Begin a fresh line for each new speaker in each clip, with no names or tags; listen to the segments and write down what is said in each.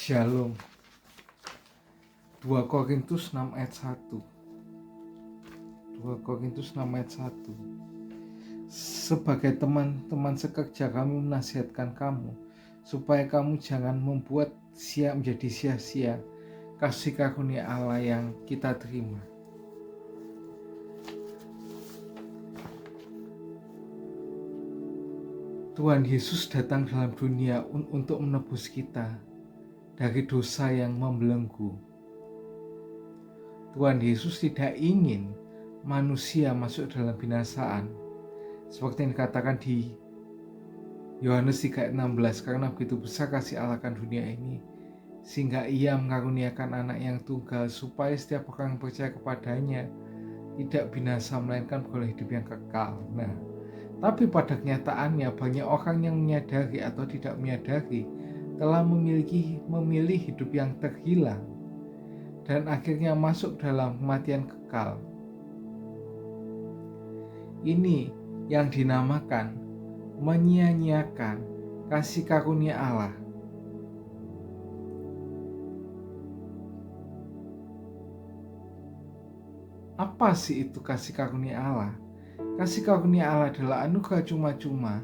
Shalom. 2 Korintus 6 ayat 1. 2 Korintus 6 ayat 1. Sebagai teman-teman sekerja kami menasihatkan kamu supaya kamu jangan membuat menjadi sia-sia kasih karunia Allah yang kita terima. Tuhan Yesus datang dalam dunia untuk menebus kita dari dosa yang membelenggu. Tuhan Yesus tidak ingin manusia masuk dalam binasaan, seperti yang dikatakan di Yohanes 3:16, karena begitu besar kasih Allah akan dunia ini, sehingga ia mengaruniakan anak yang tunggal, supaya setiap orang yang percaya kepadanya tidak binasa, melainkan beroleh hidup yang kekal. Tapi pada kenyataannya banyak orang yang menyadari atau tidak menyadari telah memilih hidup yang terhilang dan akhirnya masuk dalam kematian kekal. Ini yang dinamakan menyia-nyiakan kasih karunia Allah. Apa sih itu kasih karunia Allah? Kasih karunia Allah adalah anugerah cuma-cuma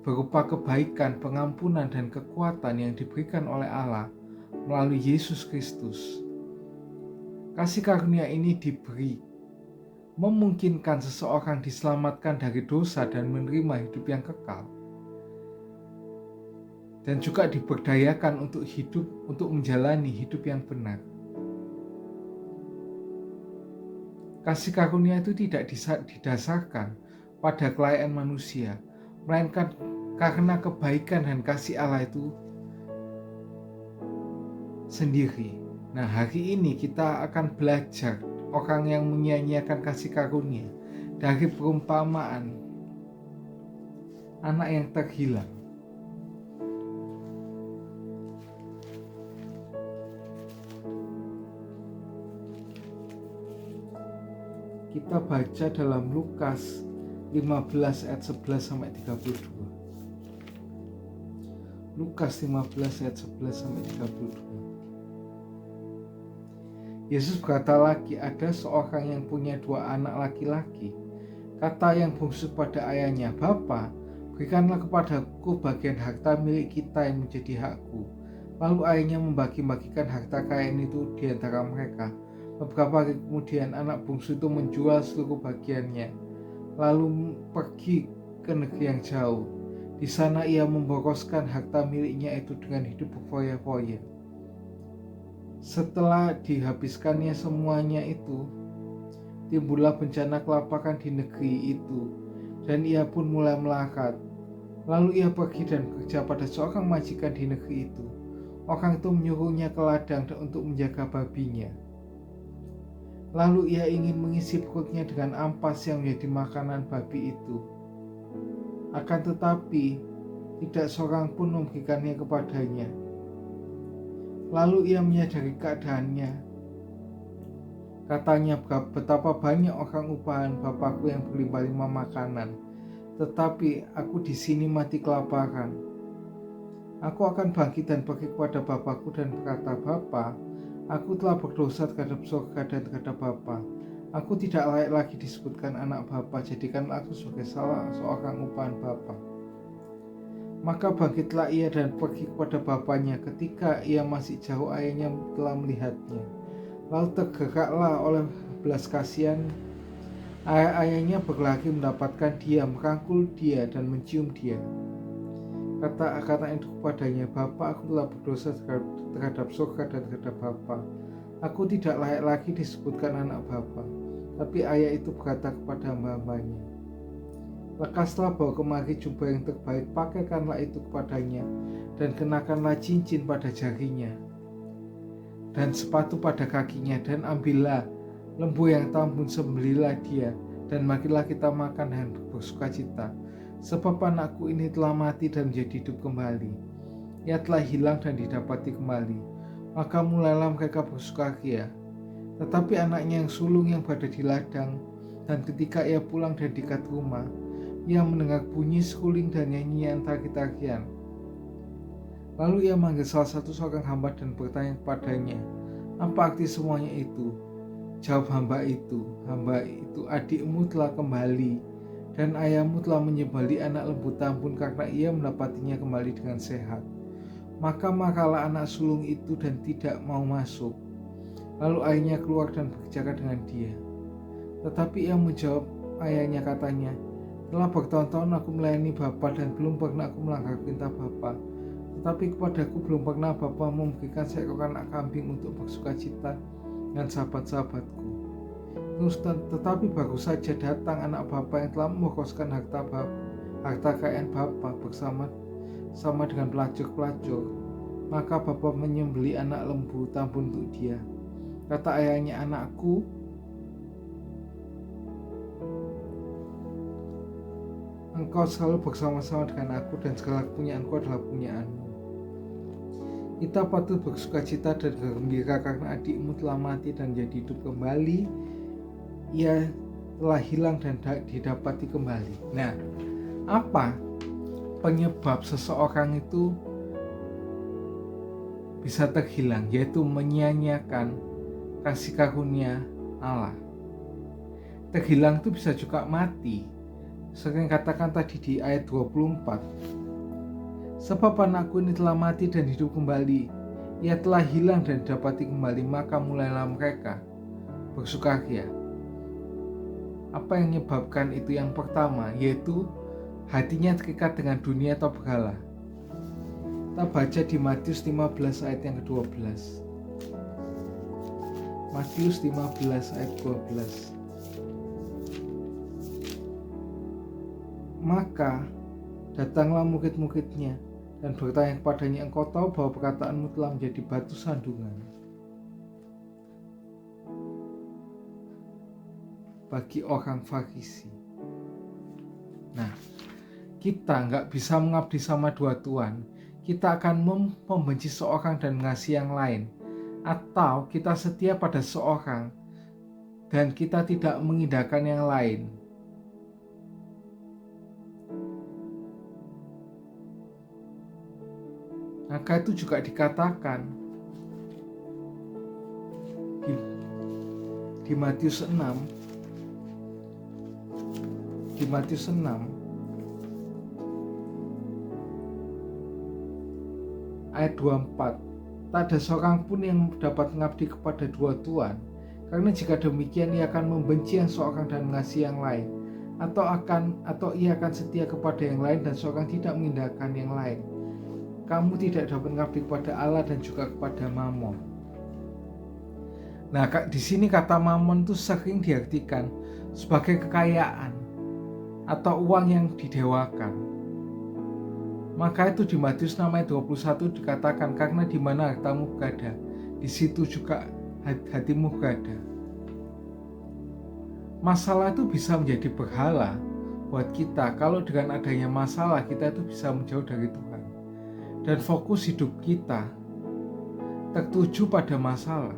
berupa kebaikan, pengampunan, dan kekuatan yang diberikan oleh Allah melalui Yesus Kristus. Kasih karunia ini diberi memungkinkan seseorang diselamatkan dari dosa dan menerima hidup yang kekal, dan juga diberdayakan untuk menjalani hidup yang benar. Kasih karunia itu tidak didasarkan pada kelayakan manusia, melainkan karena kebaikan dan kasih Allah itu sendiri. Hari ini kita akan belajar orang yang menyia-nyiakan kasih karunia dari perumpamaan anak yang terhilang. Kita baca dalam Lukas 15 ayat 11 sampai 32. Lukas 15 ayat 11 sampai 32. Yesus berkata lagi, ada seorang yang punya 2 anak laki-laki. Kata yang bungsu pada ayahnya, "Bapa, berikanlah kepadaku bagian harta milik kita yang menjadi hakku." Lalu ayahnya membagi-bagikan harta kekayaan itu di antara mereka. Beberapa hari kemudian anak bungsu itu menjual seluruh bagiannya, lalu pergi ke negeri yang jauh. Di sana ia memboroskan harta miliknya itu dengan hidup berfoya-foya. Setelah dihabiskannya semuanya itu, timbullah bencana kelaparan di negeri itu, dan ia pun mulai melarat. Lalu ia pergi dan bekerja pada seorang majikan di negeri itu. Orang itu menyuruhnya ke ladang untuk menjaga babinya. Lalu ia ingin mengisi perutnya dengan ampas yang menjadi makanan babi itu. Akan tetapi tidak seorang pun memberikannya kepadanya. Lalu ia menyadari keadaannya. Katanya, betapa banyak orang upahan Bapakku yang berlimpah-limpah makanan, tetapi aku di sini mati kelaparan. Aku akan bangkit dan pergi kepada Bapakku dan berkata, Bapa, aku telah berdosa terhadap surga dan terhadap Bapa. Aku tidak layak lagi disebutkan anak Bapa, jadikanlah aku sebagai salah seorang upahan Bapa. Maka bangkitlah ia dan pergi kepada bapaknya. Ketika ia masih jauh, ayahnya telah melihatnya. Lalu tergeraklah oleh belas kasihan ayahnya, berlari mendapatkan dia, merangkul dia dan mencium dia. Kata itu kepadanya, Bapa, aku telah berdosa terhadap surga dan terhadap Bapa. Aku tidak layak lagi disebutkan anak Bapa. Tapi ayah itu berkata kepada hamba-hambanya, lekaslah bawa kemari jubah yang terbaik, pakaikanlah itu kepadanya, dan kenakanlah cincin pada jarinya, dan sepatu pada kakinya, dan ambillah lembu yang tambun, sembelihlah dia, dan marilah kita makan dan bersukacita. Sebab anakku ini telah mati dan menjadi hidup kembali. Ia telah hilang dan didapati kembali. Maka mulailah mereka bersukaria. Tetapi anaknya yang sulung yang berada di ladang, dan ketika ia pulang dari dekat rumah, ia mendengar bunyi seruling dan nyanyian tari-tarian. Lalu ia manggil salah satu seorang hamba dan bertanya kepadanya, "Apa arti semuanya itu?" Jawab hamba itu, adikmu telah kembali dan ayahmu telah menyembelih anak lembu tambun karena ia mendapatinya kembali dengan sehat. Maka marahlah anak sulung itu dan tidak mau masuk. Lalu ayahnya keluar dan berbicara dengan dia. Tetapi ia menjawab ayahnya, katanya, "Telah bertahun-tahun aku melayani Bapa dan belum pernah aku melanggar perintah Bapa. Tetapi kepadaku belum pernah Bapa memberikan seekor anak kambing untuk bersukacita dengan sahabat-sahabatku. Tetapi baru saja datang anak Bapa yang telah memboroskan harta kekayaan Bapa bersama dengan pelacur-pelacur. Maka Bapa menyembelih anak lembu tambun untuk dia. Kata ayahnya, 'Anakku, engkau selalu bersama-sama dengan aku dan segala kepunyaanku adalah punyaanmu. Kita patut bersukacita dan bergembira karena adikmu telah mati dan jadi hidup kembali. Ia telah hilang dan didapati kembali.'" Nah, apa penyebab seseorang itu bisa terhilang? Yaitu menyia-nyiakan kasih karunia Allah. Terhilang itu bisa juga mati. Sering katakan tadi di ayat 24, "Sebab anakku ini telah mati dan hidup kembali. Ia telah hilang dan didapati kembali, maka mulailah mereka bersukaria." Apa yang menyebabkan itu? Yang pertama, yaitu hatinya terikat dengan dunia atau berhala. Kita baca di Matius 15 ayat yang ke-12. Matius 15 ayat 12. Maka datanglah murid-muridnya dan bertanya kepadanya, "Engkau tahu bahwa perkataanmu telah menjadi batu sandungan bagi orang Farisi." Nah, kita nggak bisa mengabdi sama dua tuan. Kita akan membenci seorang dan mengasihi yang lain, atau kita setia pada seorang dan kita tidak mengindahkan yang lain. Maka itu juga dikatakan di Matius 6 ayat 24, "Tak ada seorang pun yang dapat mengabdi kepada dua tuan, karena jika demikian ia akan membenci yang seorang dan mengasihi yang lain, atau ia akan setia kepada yang lain dan seorang tidak mengindahkan yang lain. Kamu tidak dapat mengabdi kepada Allah dan juga kepada Mamon." Nah, di sini kata Mamon itu sering diartikan sebagai kekayaan atau uang yang didewakan. Maka itu di Matius 6 ayat 21 dikatakan, "Karena di mana hartamu berada, di situ juga hatimu berada." Masalah itu bisa menjadi berhala buat kita kalau dengan adanya masalah kita itu bisa menjauh dari Tuhan. Dan fokus hidup kita tertuju pada masalah.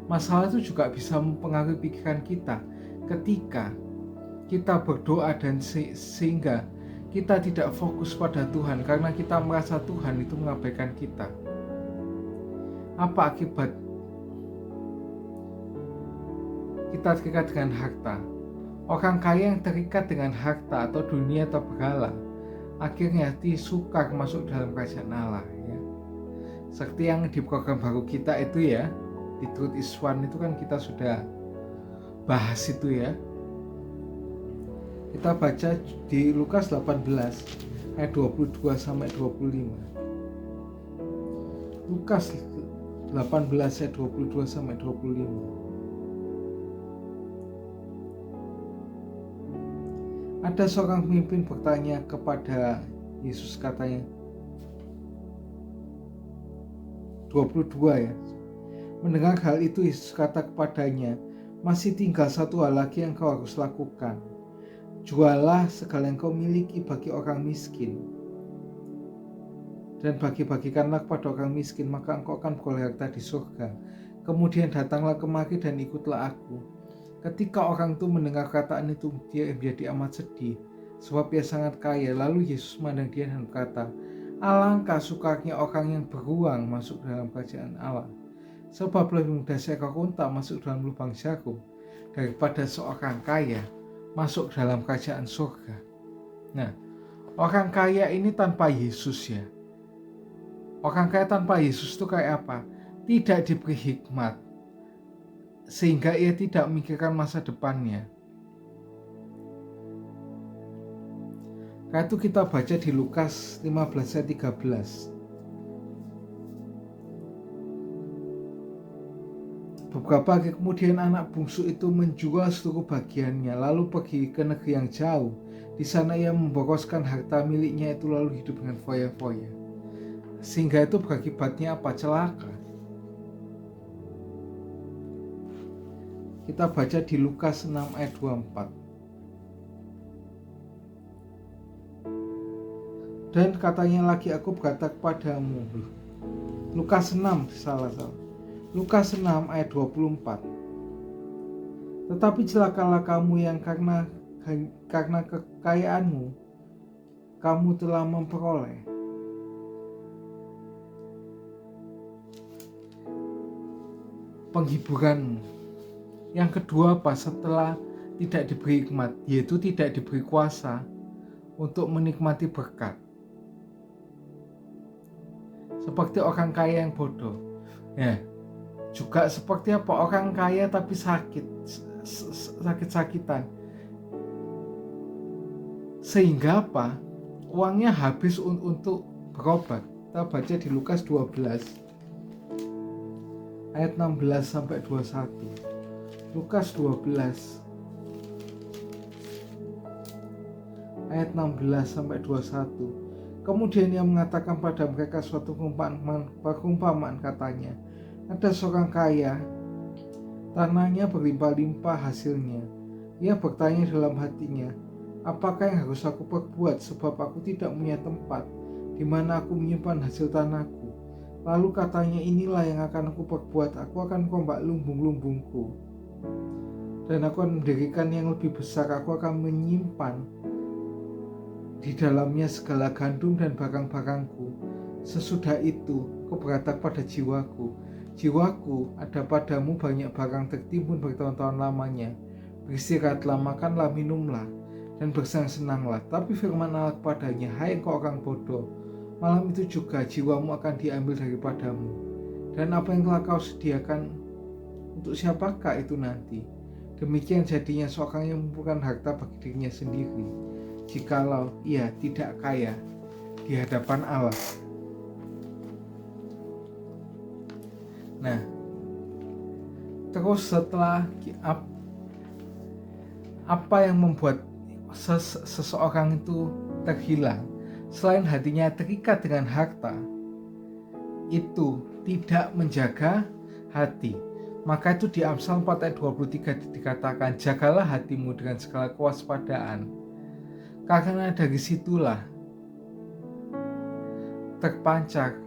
Masalah itu juga bisa mempengaruhi pikiran kita ketika kita berdoa dan sehingga kita tidak fokus pada Tuhan karena kita merasa Tuhan itu mengabaikan kita. Apa akibat kita terikat dengan harta? Orang kaya yang terikat dengan harta atau dunia atau berhala akhirnya sukar masuk dalam kerajaan Allah, ya. Seperti yang di program baru kita itu ya, di Truth is One itu kan kita sudah bahas itu ya. Kita baca di Lukas 18 ayat 22 sampai 25. Lukas 18 ayat 22 sampai 25. Ada seorang pemimpin bertanya kepada Yesus, katanya 22 ya. Mendengar hal itu, Yesus kata kepadanya, "Masih tinggal satu hal lagi yang kau harus lakukan. Jualah segala yang kau miliki bagi orang miskin dan bagi-bagikanlah kepada orang miskin, maka engkau akan beroleh harta di surga. Kemudian datanglah kemari dan ikutlah aku." Ketika orang itu mendengar kataan itu, dia menjadi amat sedih sebab ia sangat kaya. Lalu Yesus memandang dia dan berkata, Alangkah sukanya orang yang beruang masuk dalam kerajaan Allah. Sebab lebih mudah seekor unta masuk dalam lubang jarum daripada seorang kaya masuk dalam kerajaan surga. Nah, orang kaya ini tanpa Yesus ya. Orang kaya tanpa Yesus itu kayak apa? Tidak diberi hikmat, sehingga ia tidak memikirkan masa depannya. Karena itu kita baca di Lukas 15 ayat 13. Beberapa hari kemudian anak bungsu itu menjual seluruh bagiannya, lalu pergi ke negeri yang jauh. Di sana ia memboroskan harta miliknya itu lalu hidup dengan foya-foya. Sehingga itu berakibatnya apa? Celaka. Kita baca di Lukas 6 ayat 24. Dan katanya lagi, aku berkata kepadamu. Lukas 6, salah. Lukas 6 ayat 24. Tetapi celakalah kamu yang karena kekayaanmu kamu telah memperoleh penghiburanmu. Yang kedua apa? Setelah tidak diberi hikmat, yaitu tidak diberi kuasa untuk menikmati berkat. Seperti orang kaya yang bodoh. Ya, juga seperti apa? Orang kaya tapi sakit-sakitan. Sehingga apa? Uangnya habis untuk berobat. Kita baca di Lukas 12 ayat 16 sampai 21. Lukas 12 ayat 16 sampai 21. Kemudian ia mengatakan pada mereka suatu perumpamaan, katanya, ada seorang kaya, tanahnya berlimpah-limpah hasilnya. Ia bertanya dalam hatinya, apakah yang harus aku perbuat, sebab aku tidak punya tempat di mana aku menyimpan hasil tanahku. Lalu katanya, inilah yang akan aku perbuat, aku akan merombak lumbung-lumbungku, dan aku akan mendirikan yang lebih besar. Aku akan menyimpan di dalamnya segala gandum dan barang-barangku. Sesudah itu aku berkata pada jiwaku, jiwaku, ada padamu banyak barang tertimbun bertahun-tahun lamanya. Beristirahatlah, makanlah, minumlah, dan bersenang-senanglah. Tapi firman Allah kepadanya, hai engkau orang bodoh, malam itu juga jiwamu akan diambil daripadamu. Dan apa yang telah kau sediakan, untuk siapakah itu nanti? Demikian jadinya seorang yang mengumpulkan harta bagi dirinya sendiri, jikalau ia tidak kaya di hadapan Allah. Nah, terus setelah apa yang membuat seseorang itu terhilang, selain hatinya terikat dengan harta, itu tidak menjaga hati. Maka itu di Amsal 4 ayat 23 dikatakan, jagalah hatimu dengan segala kewaspadaan, karena dari situlah terpancar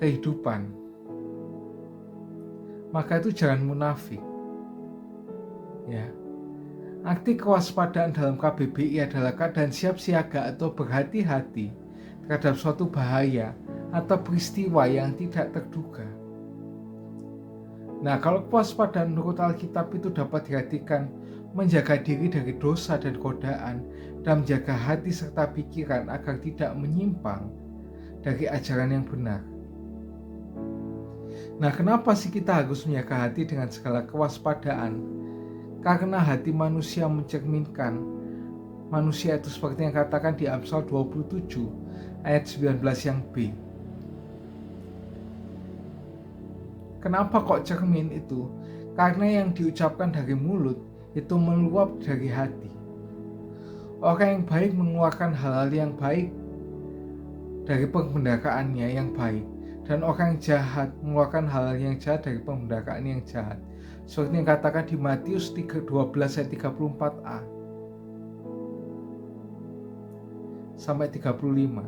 kehidupan. Maka itu jangan munafik. Ya. Arti kewaspadaan dalam KBBI adalah keadaan siap siaga atau berhati-hati terhadap suatu bahaya atau peristiwa yang tidak terduga. Nah, kalau kewaspadaan menurut Alkitab itu dapat diartikan menjaga diri dari dosa dan godaan, dan menjaga hati serta pikiran agar tidak menyimpang dari ajaran yang benar. Nah, kenapa sih kita harus menjaga hati dengan segala kewaspadaan? Karena hati manusia mencerminkan manusia itu seperti yang katakan di Amsal 27 ayat 19 yang B. Kenapa kok cermin itu? Karena yang diucapkan dari mulut itu meluap dari hati. Orang yang baik mengeluarkan hal-hal yang baik dari pembendakaannya yang baik, dan orang yang jahat mengeluarkan hal-hal yang jahat dari pembendakaannya yang jahat. Seperti yang katakan di Matius 12 ayat 34a sampai 35.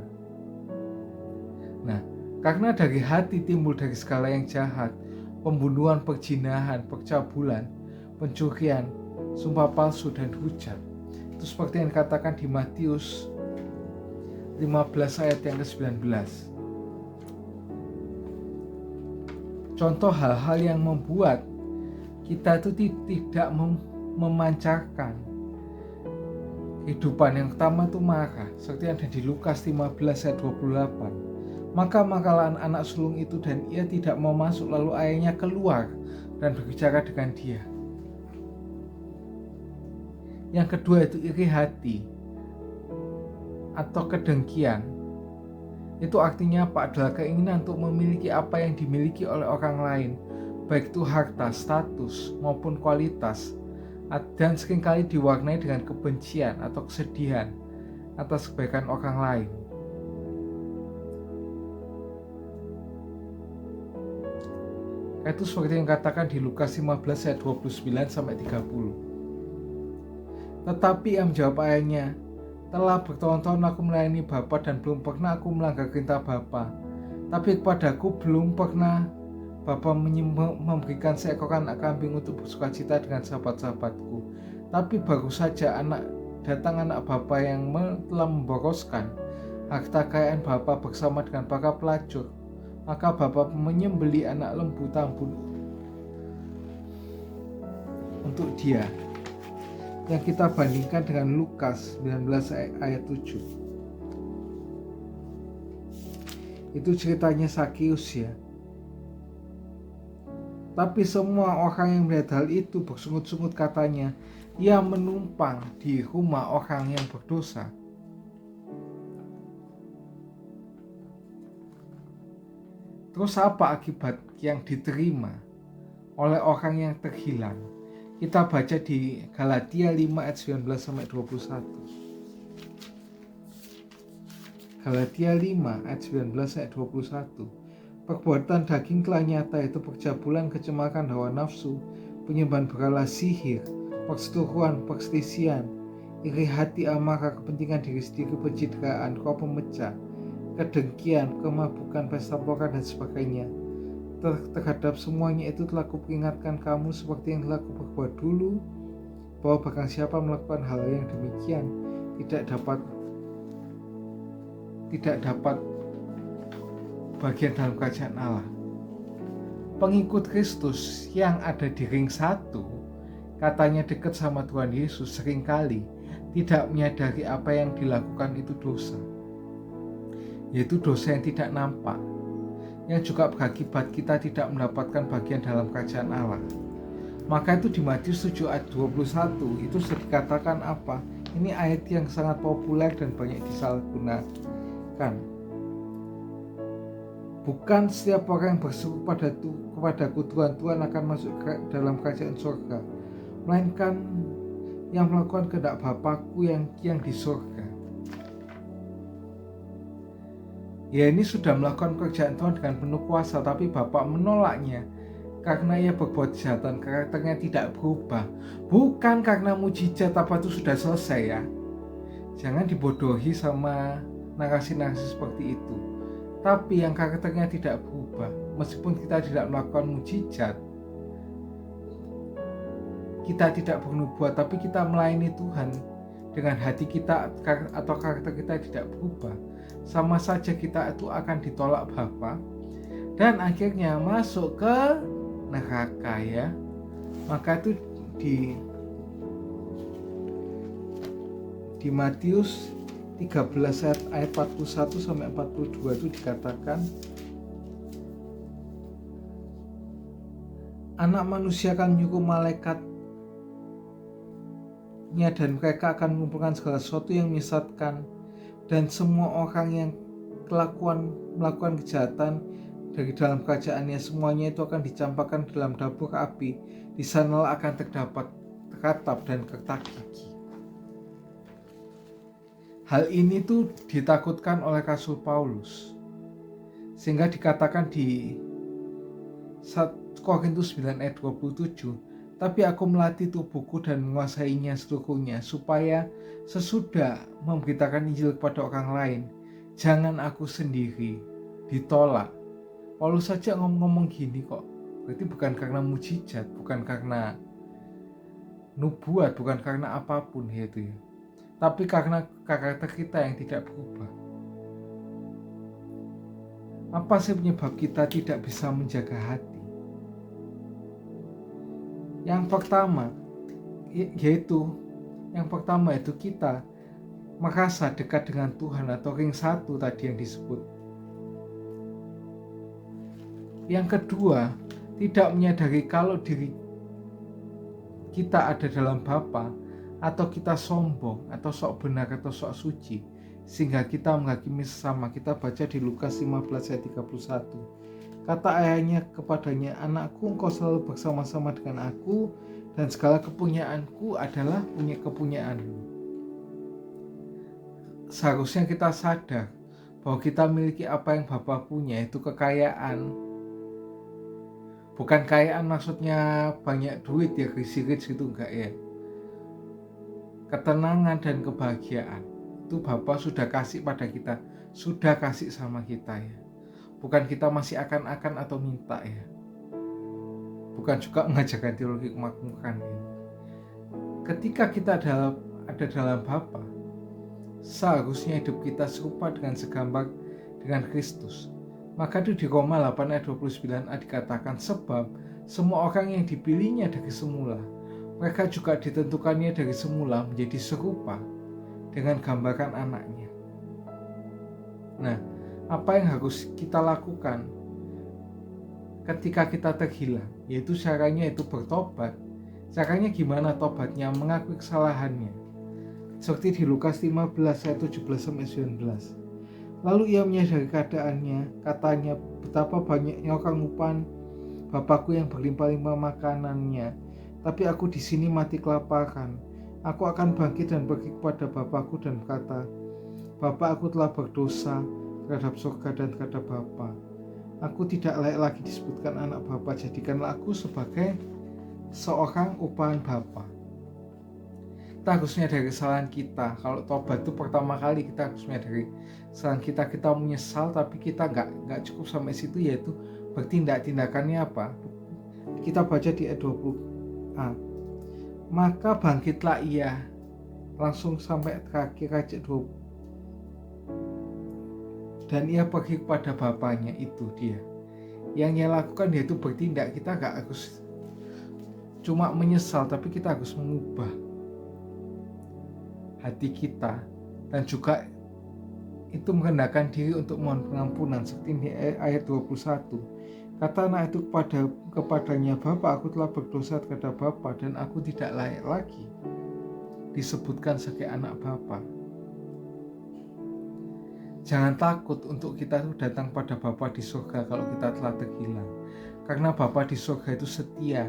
Nah, karena dari hati timbul dari segala yang jahat, pembunuhan, perzinahan, percabulan, pencurian, sumpah palsu, dan hujat. Itu seperti yang dikatakan di Matius 15 ayat yang ke-19. Contoh hal-hal yang membuat kita itu tidak memancarkan kehidupan. Yang pertama itu marah, seperti yang ada di Lukas 15 ayat 28. Maka marahlah anak sulung itu dan ia tidak mau masuk, lalu ayahnya keluar dan berbicara dengan dia. Yang kedua itu iri hati atau kedengkian. Itu artinya apa? Adalah keinginan untuk memiliki apa yang dimiliki oleh orang lain, baik itu harta, status, maupun kualitas, dan seringkali diwarnai dengan kebencian atau kesedihan atas kebaikan orang lain. Itu seperti yang dikatakan di Lukas 15 ayat 29 sampai 30. Tetapi ia menjawab ayahnya, telah bertahun-tahun aku melayani Bapa dan belum pernah aku melanggar perintah Bapa. Tapi kepadaku belum pernah Bapa memberikan seekor anak kambing untuk bersukacita dengan sahabat-sahabatku. Tapi baru saja datang anak Bapa yang telah memboroskan harta kekayaan Bapa bersama dengan para pelacur. Maka Bapa menyembeli anak lembu tambun untuk dia. Yang kita bandingkan dengan Lukas 19 ayat 7. Itu ceritanya Sakeus ya. Tapi semua orang yang melihat hal itu bersungut-sungut, katanya, ia menumpang di rumah orang yang berdosa. Terus apa akibat yang diterima oleh orang yang terhilang? Kita baca di Galatia 5 ayat 19 sampai 21. Galatia 5 ayat 19 ayat 21. Perbuatan daging telah nyata, itu percabulan, kecemaran hawa nafsu, penyembahan berhala, sihir, perseteruan, perselisihan, iri hati, amarah, kepentingan diri sendiri, pencitraan, roh pemecah, kedengkian, kemabukan, pesta pora dan sebagainya. Terhadap semuanya itu telah kuperingatkan kamu seperti yang telah kuperbuat dulu, bahwa barang siapa melakukan hal yang demikian tidak dapat bagian dalam kerajaan Allah. Pengikut Kristus yang ada di ring 1 katanya dekat sama Tuhan Yesus, seringkali tidak menyadari apa yang dilakukan itu dosa, yaitu dosa yang tidak nampak, yang juga berakibat kita tidak mendapatkan bagian dalam kerajaan Allah. Maka itu di Matius 7 ayat 21 itu sudah dikatakan apa? Ini ayat yang sangat populer dan banyak disalahgunakan. Bukan setiap orang yang berseru kepadaku Tuhan, Tuhan akan masuk dalam kerajaan surga, melainkan yang melakukan kehendak Bapakku yang di surga. Ya, ini sudah melakukan pekerjaan Tuhan dengan penuh kuasa, tapi Bapak menolaknya karena ia berbuat kejahatan, karakternya tidak berubah. Bukan karena mujizat apa itu sudah selesai ya. Jangan dibodohi sama narasi-narasi seperti itu. Tapi yang karakternya tidak berubah, meskipun kita tidak melakukan mujizat, kita tidak bernubuat, tapi kita melayani Tuhan dengan hati kita atau karakter kita tidak berubah, sama saja kita itu akan ditolak Bapa dan akhirnya masuk ke neraka ya. Maka itu di Matius 13 ayat 41 sampai 42 itu dikatakan, anak manusia akan menyuruh malaikatnya dan mereka akan mengumpulkan segala sesuatu yang menyesatkan dan semua orang yang melakukan kejahatan dari dalam kerajaannya, semuanya itu akan dicampakkan dalam dapur api. Di sanalah akan terdapat ratap dan kertak gigi. Hal ini tuh ditakutkan oleh Rasul Paulus, sehingga dikatakan di 1 Korintus 9 ayat 27, tapi aku melatih tubuhku dan menguasainya seluruhnya, supaya sesudah memberitakan Injil kepada orang lain, jangan aku sendiri ditolak. Paulus saja ngomong gini kok, berarti bukan karena mujizat, bukan karena nubuat, bukan karena apapun itu ya, tapi karena karakter kita yang tidak berubah. Apa sih penyebab kita tidak bisa menjaga hati? Yang pertama yaitu kita merasa dekat dengan Tuhan atau ring satu tadi yang disebut. Yang kedua, tidak menyadari kalau diri kita ada dalam Bapa, atau kita sombong atau sok benar atau sok suci sehingga kita menghakimi sesama. Kita baca di Lukas 15 ayat 31. Kata ayahnya kepadanya, "Anakku, engkau selalu bersama-sama dengan aku, dan segala kepunyaanku adalah kepunyaanmu." Seharusnya kita sadar bahwa kita memiliki apa yang Bapa punya, yaitu kekayaan. Bukan kekayaan maksudnya banyak duit ya, rich gitu, enggak ya. Ketenangan dan kebahagiaan itu Bapa sudah kasih pada kita, sudah kasih sama kita ya. Bukan kita masih akan atau minta ya. Bukan juga mengajarkan teologi kemakmuran ya. Ketika kita ada dalam Bapa, seharusnya hidup kita serupa dengan segambar dengan Kristus. Maka itu di Roma 8 ayat 29a dikatakan, sebab semua orang yang dipilihnya dari semula, mereka juga ditentukannya dari semula menjadi serupa dengan gambaran anaknya. Nah, apa yang harus kita lakukan ketika kita terhilang? Yaitu caranya itu bertobat. Caranya gimana tobatnya? Mengakui kesalahannya. Seperti di Lukas 15 ayat 17-19. Lalu ia menyadari keadaannya, katanya, betapa banyaknya orang upan Bapakku yang berlimpah-limpah makanannya, tapi aku di sini mati kelaparan. Aku akan bangkit dan pergi kepada Bapakku dan berkata, Bapa, aku telah berdosa terhadap surga dan terhadap Bapa. Aku tidak layak lagi disebutkan anak Bapa, jadikanlah aku sebagai seorang upahan Bapa. Kita harus menyadari kesalahan kita. Kalau tobat itu pertama kali kita harus menyadari kesalahan kita. Kita menyesal, tapi kita nggak cukup sampai situ, yaitu bertindak. Tindakannya apa? Kita baca di ayat 20a. Maka bangkitlah ia, langsung sampai terakhir ayat 20. Dan ia pergi kepada bapaknya. Itu dia. Yang ia lakukan yaitu bertindak. Kita nggak harus cuma menyesal, tapi kita harus mengubah hati kita, dan juga itu merendahkan diri untuk mohon pengampunan. Seperti di ayat 21, kata anak itu kepadanya, Bapa, aku telah berdosa terhadap Bapa dan aku tidak layak lagi disebutkan sebagai anak Bapa. Jangan takut untuk kita datang pada Bapa di surga kalau kita telah terhilang, karena Bapa di surga itu setia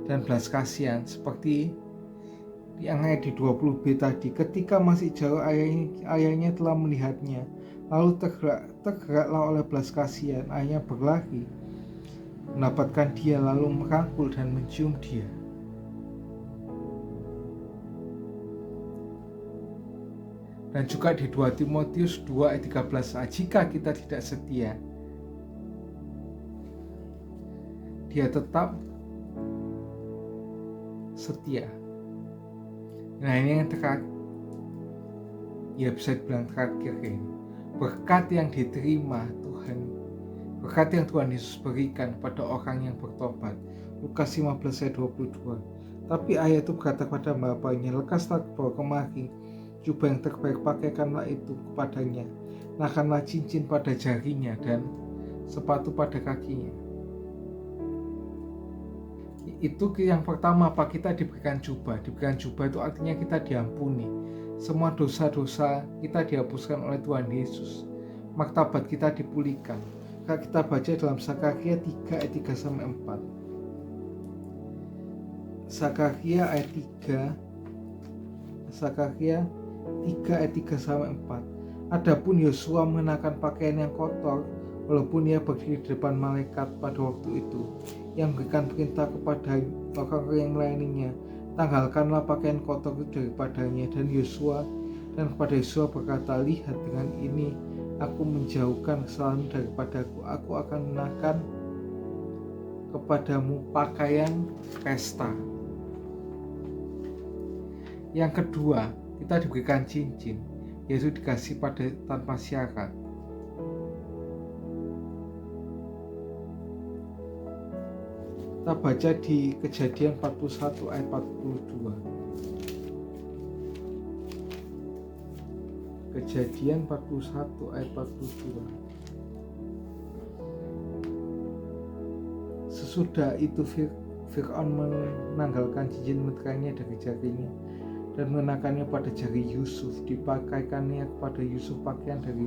dan belas kasihan. Seperti yang ayat di 20b tadi, ketika masih jauh ayahnya telah melihatnya, lalu tergeraklah oleh belas kasihan. Ayahnya berlari mendapatkan dia, lalu merangkul dan mencium dia. Dan juga di 2 Timotius 2 ayat 13, jika kita tidak setia, dia tetap setia. Nah, ini yang terakhir, ya bisa dibilang terakhir ini. Berkat yang diterima Tuhan, berkat yang Tuhan Yesus berikan kepada orang yang bertobat. Lukas 15 ayat 22. Tapi ayah itu berkata kepada bapaknya, lekaslah ke bawah kemari, jubah yang terbaik pakaikanlah itu kepadanya, nakanlah cincin pada jarinya dan sepatu pada kakinya. Itu yang pertama, apa? Kita diberikan jubah. Diberikan jubah itu artinya kita diampuni. Semua dosa-dosa kita dihapuskan oleh Tuhan Yesus. Martabat kita dipulihkan. Kita baca dalam Zakaria 3 ayat 3-4. Zakaria ayat 3 ayat 3-4. Adapun Yosua mengenakan pakaian yang kotor, walaupun ia berdiri di depan malaikat pada waktu itu, yang memberikan perintah kepada orang-orang yang melayaninya, tanggalkanlah pakaian kotor itu daripadanya. Dan kepada Yosua berkata, lihat, dengan ini aku menjauhkan kesalahan daripadaku. Aku akan mengenakan kepadamu pakaian pesta. Yang kedua, kita diberikan cincin, yaitu dikasih tanpa syarat. Kita baca di Kejadian 41 ayat 42. Kejadian 41 ayat 42. Sesudah itu Fir'aun menanggalkan cincin meterainya dari jarinya dan mengenakannya pada jari Yusuf. Dipakaikannya kepada Yusuf pakaian dari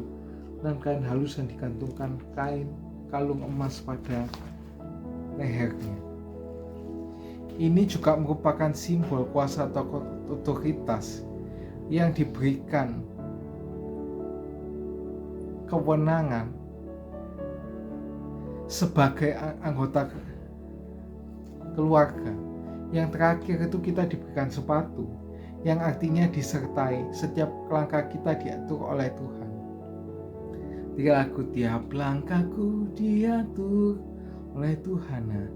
dan kain halus dan digantungkan kain kalung emas pada lehernya. Ini juga merupakan simbol kuasa atau otoritas yang diberikan kewenangan sebagai anggota keluarga. Yang terakhir itu kita diberikan sepatu yang artinya disertai, setiap langkah kita diatur oleh Tuhan. Di lagu tiap langkahku diatur oleh Tuhan. Nah,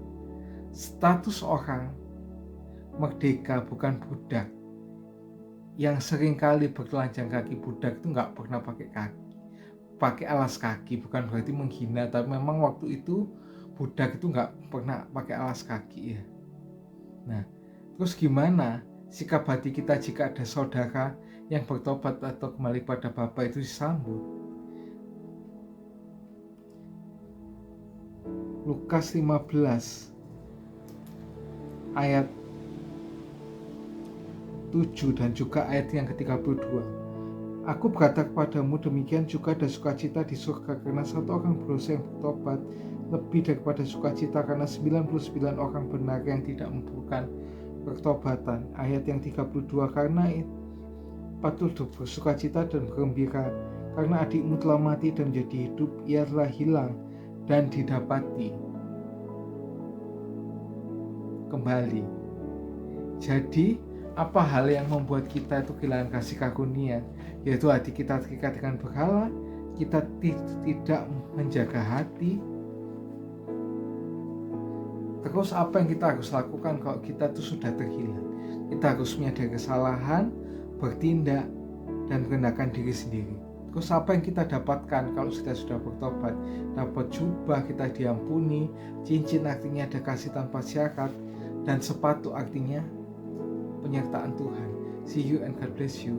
status orang merdeka bukan budak yang seringkali bertelanjang kaki. Budak itu nggak pernah pakai alas kaki, bukan berarti menghina, tapi memang waktu itu budak itu nggak pernah pakai alas kaki ya. Nah, terus gimana sikap hati kita jika ada saudara yang bertobat atau kembali pada Bapa itu disambut? Lukas 15 ayat 7 dan juga ayat yang ke-32. Aku berkata kepadamu, demikian juga ada sukacita di surga karena satu orang berdosa yang bertobat, lebih daripada sukacita karena 99 orang benar yang tidak memerlukan pertobatan. Ayat yang 32, karena patut bersukacita dan bergembira karena adikmu telah mati dan menjadi hidup, ia telah hilang dan didapati kembali. Jadi apa hal yang membuat kita itu kehilangan kasih karunia? Yaitu hati kita terikat dengan berhala, kita tidak menjaga hati. Terus apa yang kita harus lakukan kalau kita itu sudah terhilang? Kita harus menyadari kesalahan, bertindak, dan merendahkan diri sendiri. Terus apa yang kita dapatkan kalau kita sudah bertobat? Dapat jubah, kita diampuni, cincin artinya ada kasih tanpa syarat, dan sepatu artinya penyertaan Tuhan. See you and God bless you.